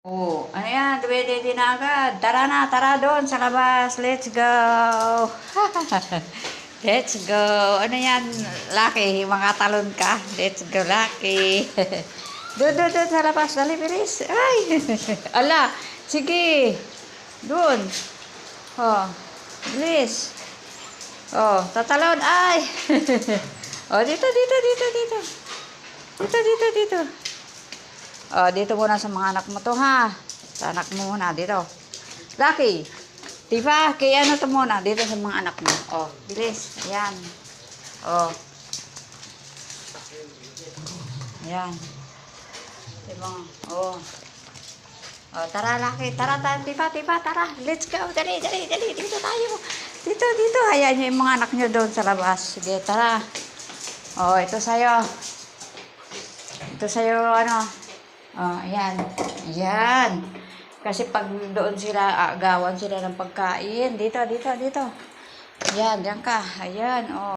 Oh, ano yan? Ready na agad. Tara na, tara doon sa labas. Let's go. Let's go. Ano yan, Lucky? Mga talon ka. Let's go, Lucky. Doon sa labas. Dali, bilis. Ay. Ala, sige. Doon. Oh, bilis. Oh, tatalon. Ay. Oh, dito. Dito. Oh, dito muna sa mga anak mo to, ha? Sa anak mo muna, dito. Lucky, diba? Kaya ano to muna, dito sa mga anak mo. Oh, bilis. Ayan. Oh. Ayan. Diba? Oh. Oh, tara, Lucky. Tara, tara. Let's go. Dali. Dito tayo. Dito. Hayaan nyo yung mga anak nyo doon sa labas. Sige, tara. Oh, ito sa'yo. Ano? Oh, ayan. Ayan. Kasi pag doon sila, agawan sila ng pagkain. Dito. Ayan, diyan ka. Ayan, oh.